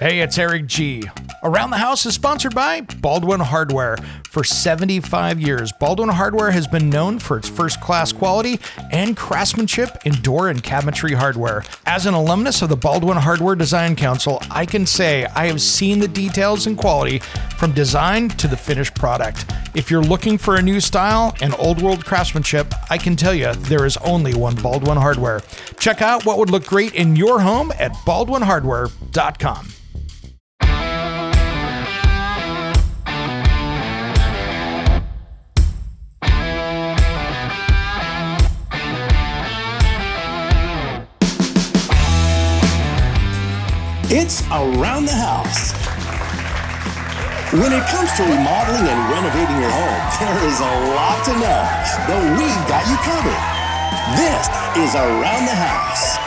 Hey, it's Eric G. Around the House is sponsored by Baldwin Hardware. For 75 years, Baldwin Hardware has been known for its first-class quality and craftsmanship in door and cabinetry hardware. As an alumnus of the Baldwin Hardware Design Council, I can say I have seen the details and quality from design to the finished product. If you're looking for a new style and old-world craftsmanship, I can tell you there is only one Baldwin Hardware. Check out what would look great in your home at baldwinhardware.com. It's Around the House. When it comes to remodeling and renovating your home, there is a lot to know, but we've got you covered. This is Around the House.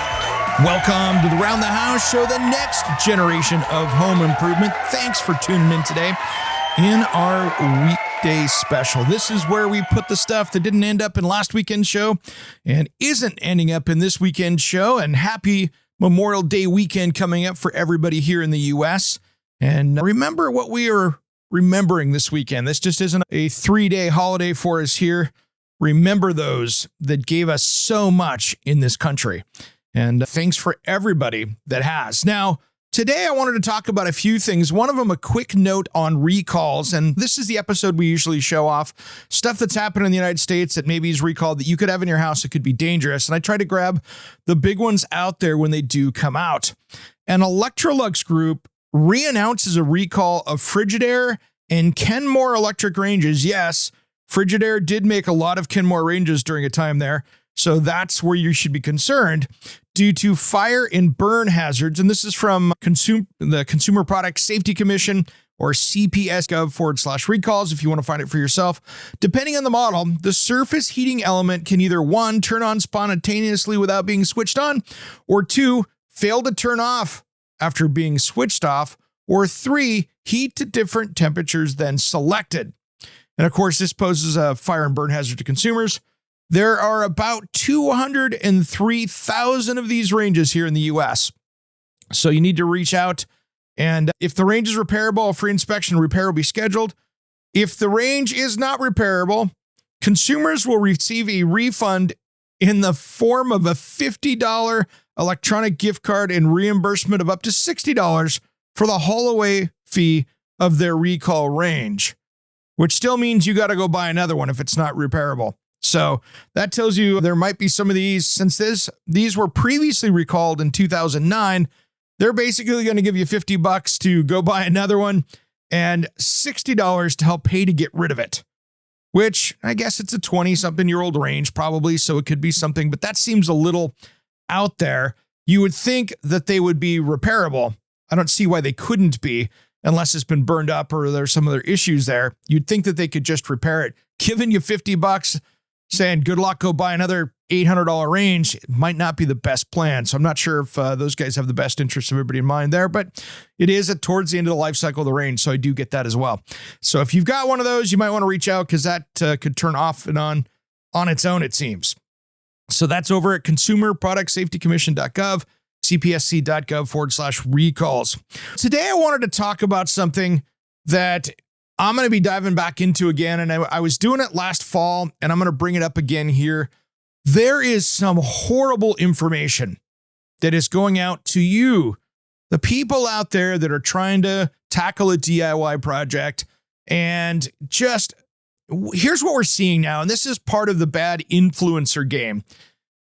Welcome to the Around the House show, the next generation of home improvement. Thanks for tuning in today in our weekday special. This is where we put the stuff that didn't end up in last weekend's show and isn't ending up in this weekend's show. And happy Memorial Day weekend coming up for everybody here in the U.S. And remember what we are remembering this weekend. This just isn't a 3-day holiday for us here. Remember those that gave us so much in this country. And thanks for everybody that has. Now, today I wanted to talk about a few things. One of them, a quick note on recalls. And this is the episode we usually show off stuff that's happened in the United States that maybe is recalled that you could have in your house that could be dangerous. And I try to grab the big ones out there when they do come out. An Electrolux group reannounces a recall of Frigidaire and Kenmore electric ranges. Yes, Frigidaire did make a lot of Kenmore ranges during a time there. So that's where you should be concerned due to fire and burn hazards. And this is from the Consumer Product Safety Commission, or CPS.gov/recalls if you want to find it for yourself. Depending on the model, the surface heating element can either 1, turn on spontaneously without being switched on, or 2, fail to turn off after being switched off, or 3, heat to different temperatures than selected. And of course, this poses a fire and burn hazard to consumers. There are about 203,000 of these ranges here in the U.S. So you need to reach out, and if the range is repairable, a free inspection and repair will be scheduled. If the range is not repairable, consumers will receive a refund in the form of a $50 electronic gift card and reimbursement of up to $60 for the haul-away fee of their recall range, which still means you got to go buy another one if it's not repairable. So that tells you there might be some of these, since these were previously recalled in 2009, they're basically going to give you $50 to go buy another one and $60 to help pay to get rid of it, which I guess it's a 20-something-year-old range probably, so it could be something, but that seems a little out there. You would think that they would be repairable. I don't see why they couldn't be unless it's been burned up or there's some other issues there. You'd think that they could just repair it. Giving you $50 saying, good luck, go buy another $800 range, it might not be the best plan. So I'm not sure if those guys have the best interest of everybody in mind there, but it is towards the end of the life cycle of the range. So I do get that as well. So if you've got one of those, you might want to reach out because that could turn off and on its own, it seems. So that's over at consumerproductsafetykommission.gov, cpsc.gov/recalls. Today I wanted to talk about something that I'm going to be diving back into again, and I was doing it last fall, and I'm going to bring it up again here. There is some horrible information that is going out to you, the people out there that are trying to tackle a DIY project, and just here's what we're seeing now, and this is part of the bad influencer game.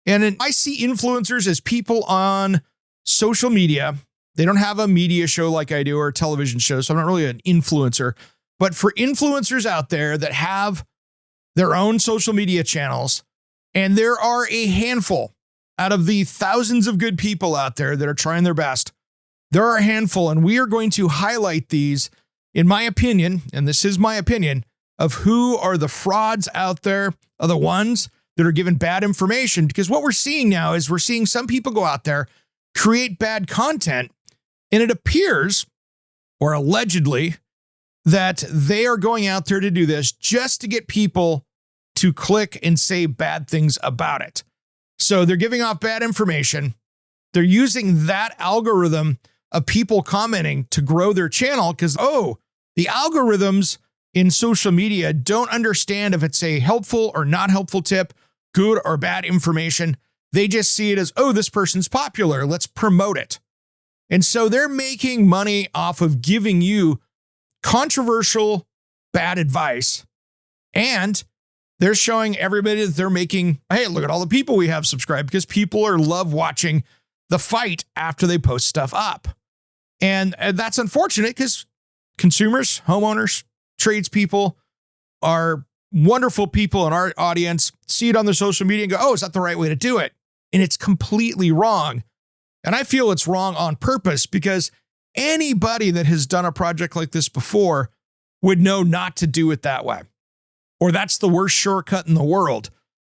And I see influencers as people on social media. They don't have a media show like I do or a television show, so I'm not really an influencer. But for influencers out there that have their own social media channels, and there are a handful out of the thousands of good people out there that are trying their best, there are a handful, and we are going to highlight these, in my opinion, and this is my opinion, of who are the frauds out there, are the ones that are giving bad information. Because what we're seeing now is we're seeing some people go out there, create bad content, and it appears, or allegedly, that they are going out there to do this just to get people to click and say bad things about it. So they're giving off bad information. They're using that algorithm of people commenting to grow their channel because, oh, the algorithms in social media don't understand if it's a helpful or not helpful tip, good or bad information. They just see it as, oh, this person's popular. Let's promote it. And so they're making money off of giving you controversial, bad advice. And they're showing everybody that they're making, hey, look at all the people we have subscribed, because people love watching the fight after they post stuff up. And that's unfortunate because consumers, homeowners, tradespeople are wonderful people in our audience, see it on their social media and go, oh, is that the right way to do it? And it's completely wrong. And I feel it's wrong on purpose because anybody that has done a project like this before would know not to do it that way. Or that's the worst shortcut in the world.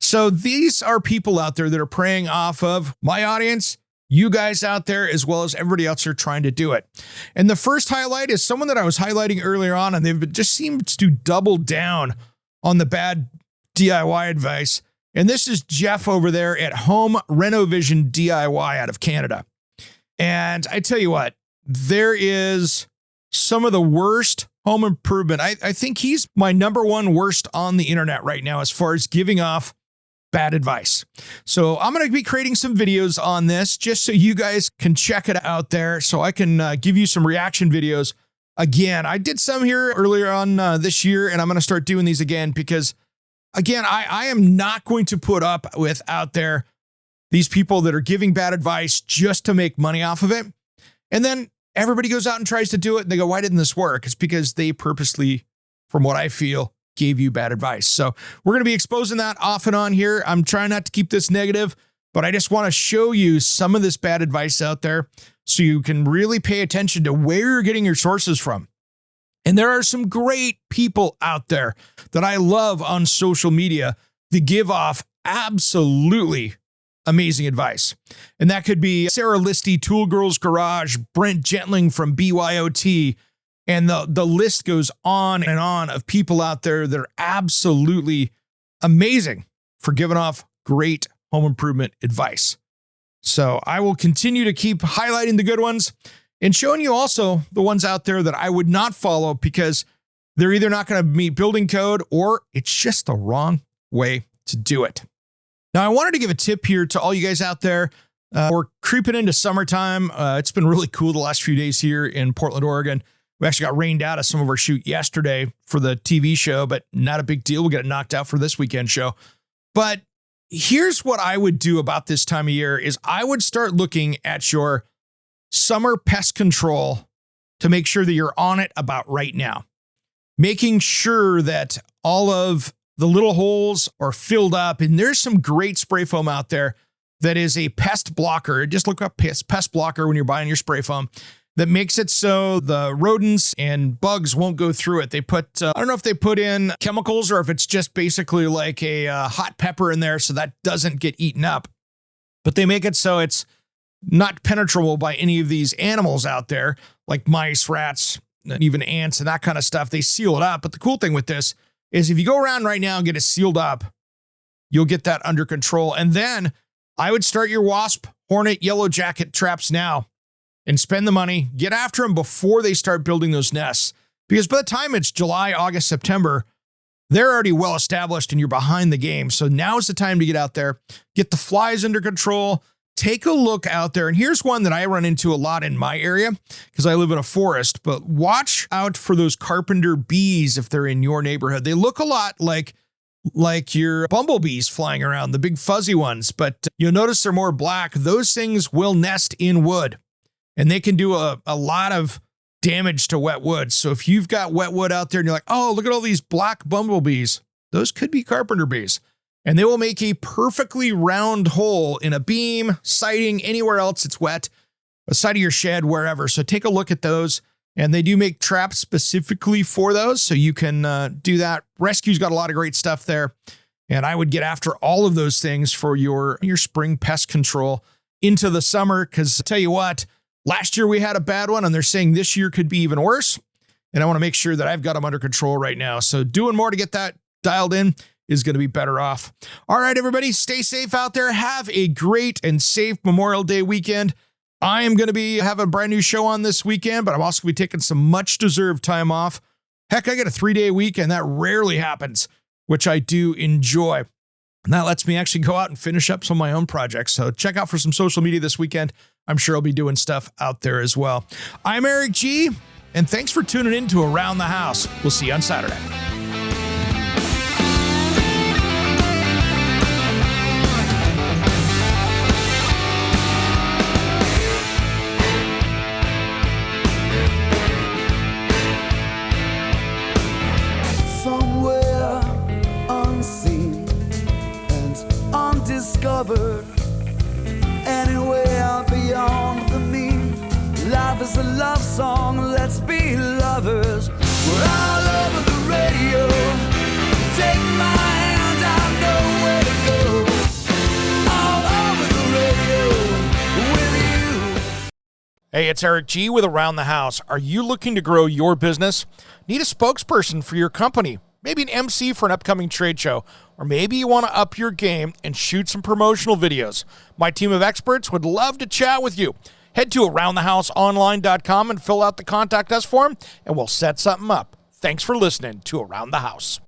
So these are people out there that are preying off of my audience, you guys out there, as well as everybody else who are trying to do it. And the first highlight is someone that I was highlighting earlier on, and they've just seemed to double down on the bad DIY advice. And this is Jeff over there at Home Renovision DIY out of Canada. And I tell you what, there is some of the worst home improvement. I think he's my number one worst on the internet right now as far as giving off bad advice. So I'm going to be creating some videos on this just so you guys can check it out there, so I can give you some reaction videos. Again, I did some here earlier on this year, and I'm going to start doing these again because, again, I am not going to put up with out there these people that are giving bad advice just to make money off of it. And then everybody goes out and tries to do it, and they go, why didn't this work? It's because they purposely, from what I feel, gave you bad advice. So we're going to be exposing that off and on here. I'm trying not to keep this negative, but I just want to show you some of this bad advice out there so you can really pay attention to where you're getting your sources from. And there are some great people out there that I love on social media that give off absolutely amazing advice. And that could be Sarah Listy, Tool Girls Garage, Brent Gentling from BYOT, and the list goes on and on of people out there that are absolutely amazing for giving off great home improvement advice. So I will continue to keep highlighting the good ones and showing you also the ones out there that I would not follow because they're either not going to meet building code or it's just the wrong way to do it. Now, I wanted to give a tip here to all you guys out there. We're creeping into summertime. It's been really cool the last few days here in Portland, Oregon. We actually got rained out of some of our shoot yesterday for the TV show, but not a big deal. We'll get it knocked out for this weekend show. But here's what I would do about this time of year is I would start looking at your summer pest control to make sure that you're on it about right now. Making sure that all of the little holes are filled up. And there's some great spray foam out there that is a pest blocker. Just look up pest blocker when you're buying your spray foam. That makes it so the rodents and bugs won't go through it. They put, I don't know if they put in chemicals or if it's just basically like a hot pepper in there so that doesn't get eaten up. But they make it so it's not penetrable by any of these animals out there, like mice, rats, and even ants and that kind of stuff. They seal it up. But the cool thing with this is if you go around right now and get it sealed up, you'll get that under control. And then I would start your wasp, hornet, yellow jacket traps now. And spend the money, get after them before they start building those nests. Because by the time it's July, August, September, they're already well established and you're behind the game. So now is the time to get out there, get the flies under control, take a look out there. And here's one that I run into a lot in my area because I live in a forest, but watch out for those carpenter bees if they're in your neighborhood. They look a lot like your bumblebees flying around, the big fuzzy ones, but you'll notice they're more black. Those things will nest in wood. And they can do a lot of damage to wet wood. So if you've got wet wood out there and you're like, oh, look at all these black bumblebees, those could be carpenter bees. And they will make a perfectly round hole in a beam, siding, anywhere else it's wet, the side of your shed, wherever. So take a look at those. And they do make traps specifically for those. So you can do that. Rescue's got a lot of great stuff there. And I would get after all of those things for your spring pest control into the summer. Because I tell you what, last year we had a bad one and they're saying this year could be even worse. And I want to make sure that I've got them under control right now. So doing more to get that dialed in is going to be better off. All right, everybody, stay safe out there. Have a great and safe Memorial Day weekend. I am going to be having a brand new show on this weekend, but I'm also going to be taking some much deserved time off. Heck, I get a 3-day weekend. That rarely happens, which I do enjoy. And that lets me actually go out and finish up some of my own projects. So check out for some social media this weekend. I'm sure I'll be doing stuff out there as well. I'm Eric G, and thanks for tuning in to Around the House. We'll see you on Saturday. Somewhere unseen and undiscovered, anywhere beyond the mean. Life is a love song, let's be lovers. We're all over the radio. Take my hand, I know where to go. All over the radio with you. Hey, it's Eric G with Around the House. Are you looking to grow your business? Need a spokesperson for your company? Maybe an MC for an upcoming trade show? Or maybe you want to up your game and shoot some promotional videos? My team of experts would love to chat with you. Head to aroundthehouseonline.com and fill out the contact us form, and we'll set something up. Thanks for listening to Around the House.